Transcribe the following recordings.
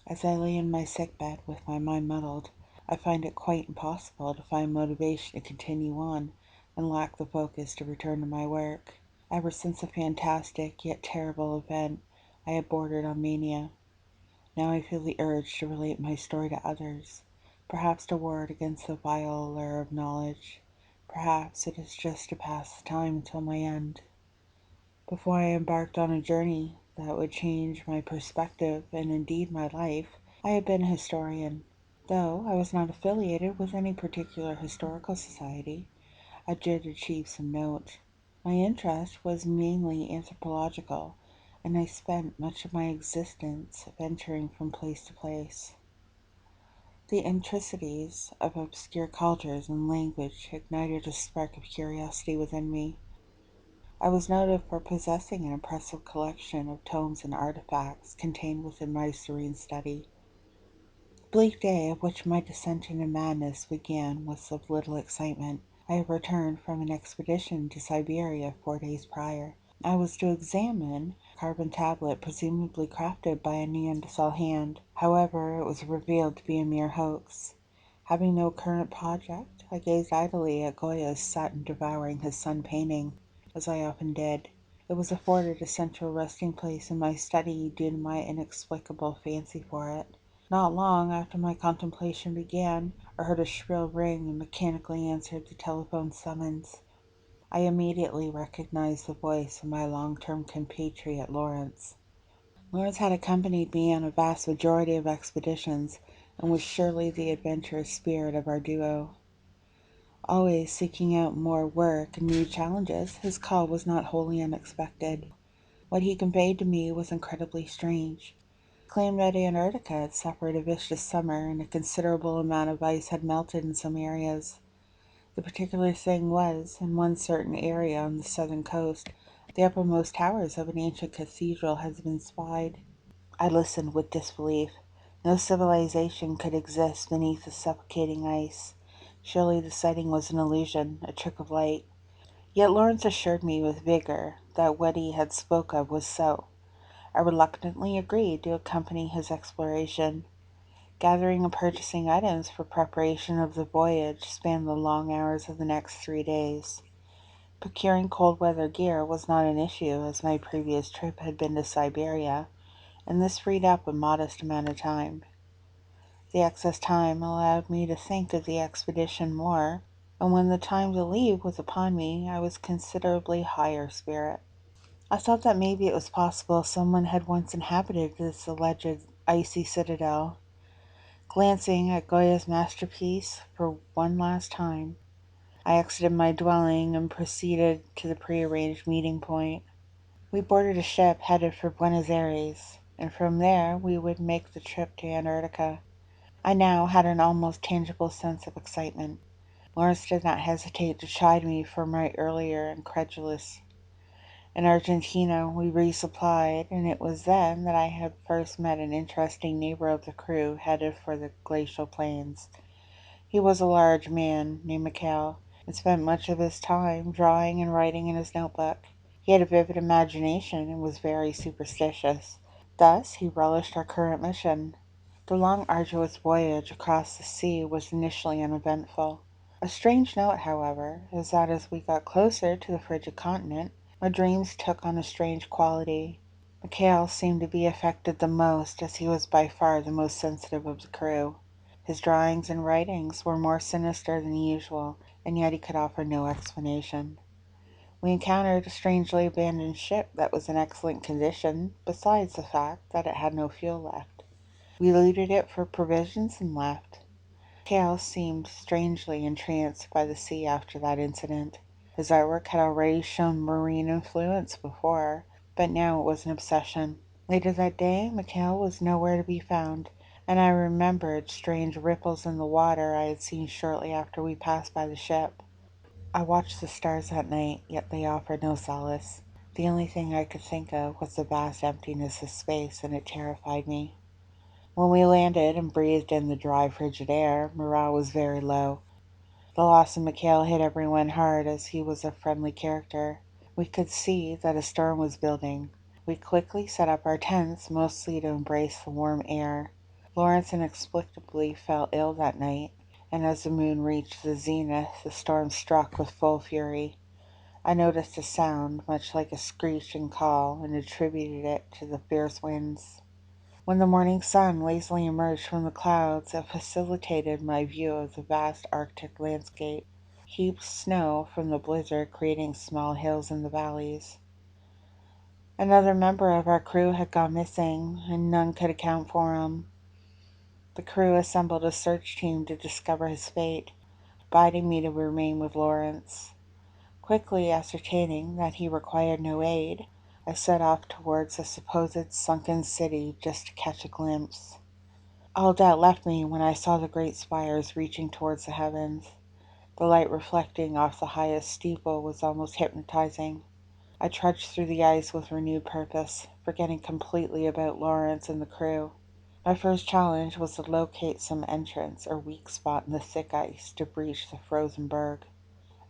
As I lay in my sickbed with my mind muddled, I find it quite impossible to find motivation to continue on and lack the focus to return to my work. Ever since a fantastic yet terrible event, I had bordered on mania. Now I feel the urge to relate my story to others, perhaps to ward against the vile allure of knowledge. Perhaps it is just to pass the time until my end. Before I embarked on a journey that would change my perspective and indeed my life, I had been a historian. Though I was not affiliated with any particular historical society, I did achieve some note. My interest was mainly anthropological, and I spent much of my existence venturing from place to place. The intricacies of obscure cultures and language ignited a spark of curiosity within me. I was noted for possessing an impressive collection of tomes and artifacts contained within my serene study. The bleak day of which my descent into madness began was of little excitement. I had returned from an expedition to Siberia 4 days prior. I was to examine a carbon tablet presumably crafted by a Neanderthal hand. However, it was revealed to be a mere hoax. Having no current project, I gazed idly at Goya's sat and devouring his sun painting, as I often did. It was afforded a central resting place in my study due to my inexplicable fancy for it. Not long after my contemplation began, I heard a shrill ring and mechanically answered the telephone summons. I immediately recognized the voice of my long-term compatriot Lawrence. Lawrence had accompanied me on a vast majority of expeditions, and was surely the adventurous spirit of our duo. Always seeking out more work and new challenges, his call was not wholly unexpected. What he conveyed to me was incredibly strange. He claimed that Antarctica had suffered a vicious summer and a considerable amount of ice had melted in some areas. The particular thing was, in one certain area on the southern coast, the uppermost towers of an ancient cathedral had been spied. I listened with disbelief. No civilization could exist beneath the suffocating ice. Surely the sighting was an illusion, a trick of light. Yet Lawrence assured me with vigor that what he had spoke of was so. I reluctantly agreed to accompany his exploration. Gathering and purchasing items for preparation of the voyage spanned the long hours of the next 3 days. Procuring cold weather gear was not an issue, as my previous trip had been to Siberia, and this freed up a modest amount of time. The excess time allowed me to think of the expedition more, and when the time to leave was upon me, I was considerably higher spirit. I thought that maybe it was possible someone had once inhabited this alleged icy citadel. Glancing at Goya's masterpiece for one last time, I exited my dwelling and proceeded to the prearranged meeting point. We boarded a ship headed for Buenos Aires, and from there we would make the trip to Antarctica. I now had an almost tangible sense of excitement. Lawrence did not hesitate to chide me for my earlier incredulous. In Argentina we resupplied, and it was then that I had first met an interesting neighbor of the crew headed for the glacial plains. He was a large man named Mikhail, and spent much of his time drawing and writing in his notebook. He had a vivid imagination and was very superstitious. Thus he relished our current mission. The long arduous voyage across the sea was initially uneventful. A strange note, however, is that as we got closer to the frigid continent, my dreams took on a strange quality. Mikhail seemed to be affected the most, as he was by far the most sensitive of the crew. His drawings and writings were more sinister than usual, and yet he could offer no explanation. We encountered a strangely abandoned ship that was in excellent condition, besides the fact that it had no fuel left. We looted it for provisions and left. Mikhail seemed strangely entranced by the sea after that incident. His artwork had already shown marine influence before, but now it was an obsession. Later that day, Mikhail was nowhere to be found, and I remembered strange ripples in the water I had seen shortly after we passed by the ship. I watched the stars that night, yet they offered no solace. The only thing I could think of was the vast emptiness of space, and it terrified me. When we landed and breathed in the dry, frigid air, morale was very low. The loss of Mikhail hit everyone hard, as he was a friendly character. We could see that a storm was building. We quickly set up our tents, mostly to embrace the warm air. Lawrence inexplicably fell ill that night, and as the moon reached the zenith, the storm struck with full fury. I noticed a sound, much like a screeching call, and attributed it to the fierce winds. When the morning sun lazily emerged from the clouds, it facilitated my view of the vast Arctic landscape, heaped snow from the blizzard creating small hills in the valleys. Another member of our crew had gone missing, and none could account for him. The crew assembled a search team to discover his fate, bidding me to remain with Lawrence. Quickly ascertaining that he required no aid, I set off towards the supposed sunken city just to catch a glimpse. All doubt left me when I saw the great spires reaching towards the heavens. The light reflecting off the highest steeple was almost hypnotizing. I trudged through the ice with renewed purpose, forgetting completely about Lawrence and the crew. My first challenge was to locate some entrance or weak spot in the thick ice to breach the frozen berg.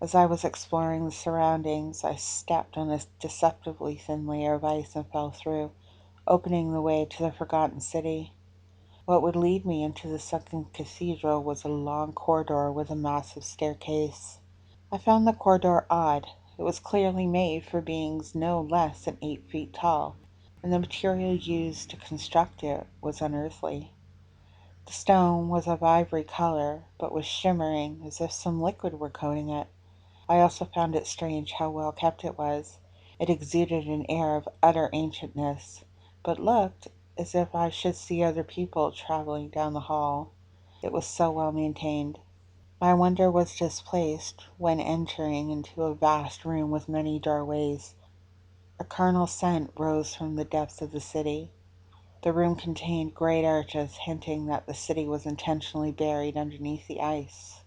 As I was exploring the surroundings, I stepped on a deceptively thin layer of ice and fell through, opening the way to the forgotten city. What would lead me into the sunken cathedral was a long corridor with a massive staircase. I found the corridor odd. It was clearly made for beings no less than 8 feet tall, and the material used to construct it was unearthly. The stone was of ivory color, but was shimmering as if some liquid were coating it. I also found it strange how well kept it was. It exuded an air of utter ancientness, but looked as if I should see other people traveling down the hall. It was so well maintained. My wonder was displaced when entering into a vast room with many doorways. A carnal scent rose from the depths of the city. The room contained great arches hinting that the city was intentionally buried underneath the ice.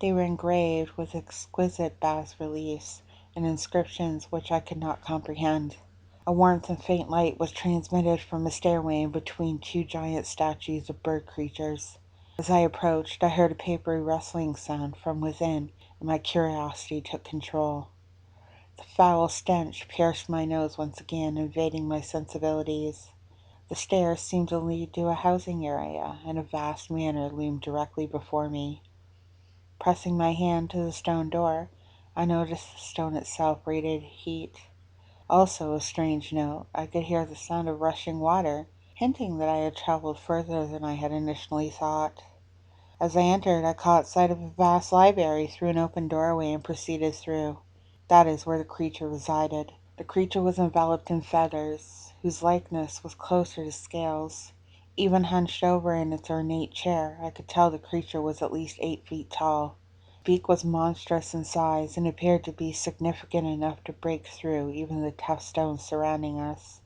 They were engraved with exquisite bas reliefs and inscriptions which I could not comprehend. A warmth and faint light was transmitted from a stairway between two giant statues of bird creatures. As I approached, I heard a papery rustling sound from within, and my curiosity took control. The foul stench pierced my nose once again, invading my sensibilities. The stairs seemed to lead to a housing area, and a vast manor loomed directly before me. Pressing my hand to the stone door, I noticed the stone itself radiated heat. Also, a strange note, I could hear the sound of rushing water, hinting that I had traveled further than I had initially thought. As I entered, I caught sight of a vast library through an open doorway and proceeded through. That is where the creature resided. The creature was enveloped in feathers, whose likeness was closer to scales. Even hunched over in its ornate chair, I could tell the creature was at least 8 feet tall. The beak was monstrous in size and appeared to be significant enough to break through even the tough stones surrounding us.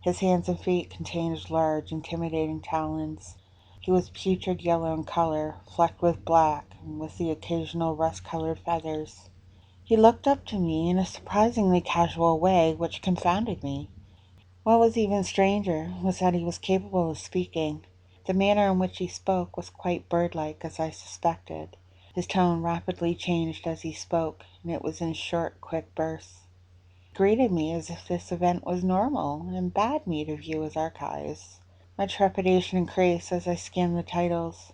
His hands and feet contained large, intimidating talons. He was putrid yellow in color, flecked with black, and with the occasional rust-colored feathers. He looked up to me in a surprisingly casual way, which confounded me. What was even stranger was that he was capable of speaking. The manner in which he spoke was quite bird-like, as I suspected. His tone rapidly changed as he spoke, and it was in short, quick bursts. He greeted me as if this event was normal, and bade me to view his archives. My trepidation increased as I scanned the titles.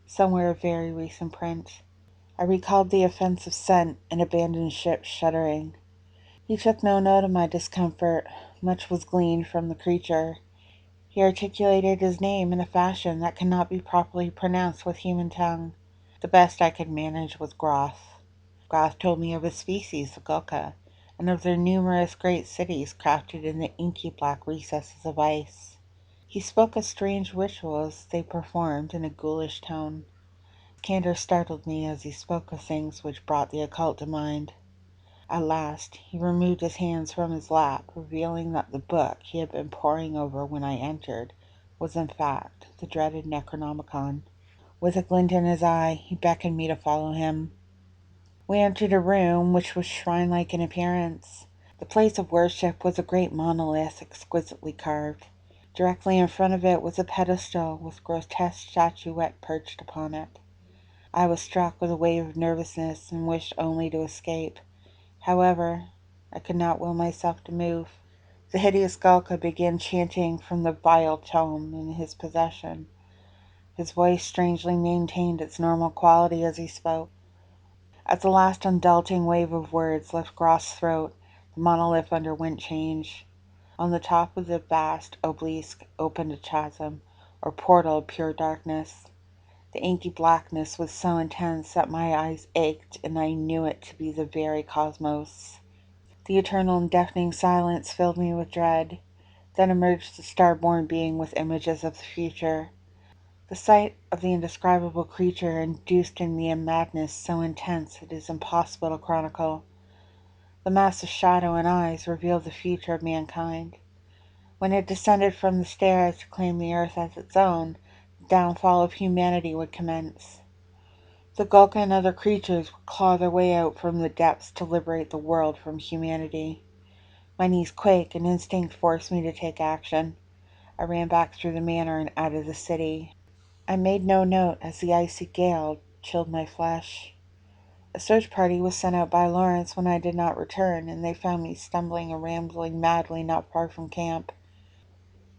Some were of very recent print. I recalled the offensive scent and abandoned ship shuddering. He took no note of my discomfort. Much was gleaned from the creature. He articulated his name in a fashion that cannot be properly pronounced with human tongue. The best I could manage was Groth. Groth told me of a species, the Gulka, and of their numerous great cities crafted in the inky black recesses of ice. He spoke of strange rituals they performed in a ghoulish tone. His candor startled me as he spoke of things which brought the occult to mind. At last he removed his hands from his lap, revealing that the book he had been poring over when I entered was in fact the dreaded Necronomicon. With a glint in his eye, he beckoned me to follow him. We entered a room which was shrine-like in appearance. The place of worship was a great monolith, exquisitely carved. Directly in front of it was a pedestal with grotesque statuette perched upon it. I was struck with a wave of nervousness and wished only to escape. However, I could not will myself to move. The hideous Gulka began chanting from the vile tome in his possession. His voice strangely maintained its normal quality as he spoke. As the last undulting wave of words left Gross's throat, the monolith underwent change. On the top of the vast obelisk opened a chasm, or portal of pure darkness. The inky blackness was so intense that my eyes ached, and I knew it to be the very cosmos. The eternal and deafening silence filled me with dread. Then emerged the star-born being with images of the future. The sight of the indescribable creature induced in me a madness so intense it is impossible to chronicle. The mass of shadow and eyes revealed the future of mankind. When it descended from the stairs to claim the earth as its own, the downfall of humanity would commence. The Gulka and other creatures would claw their way out from the depths to liberate the world from humanity. My knees quaked, and instinct forced me to take action. I ran back through the manor and out of the city. I made no note as the icy gale chilled my flesh. A search party was sent out by Lawrence when I did not return, and they found me stumbling and rambling madly not far from camp.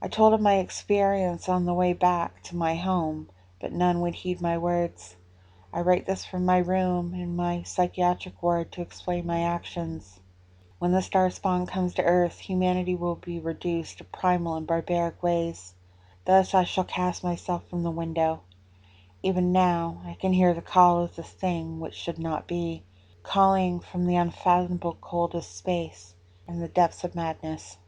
I told him my experience on the way back to my home, but none would heed my words. I write this from my room in my psychiatric ward to explain my actions. When the star spawn comes to Earth, humanity will be reduced to primal and barbaric ways. Thus I shall cast myself from the window. Even now I can hear the call of the thing which should not be, calling from the unfathomable cold of space and the depths of madness.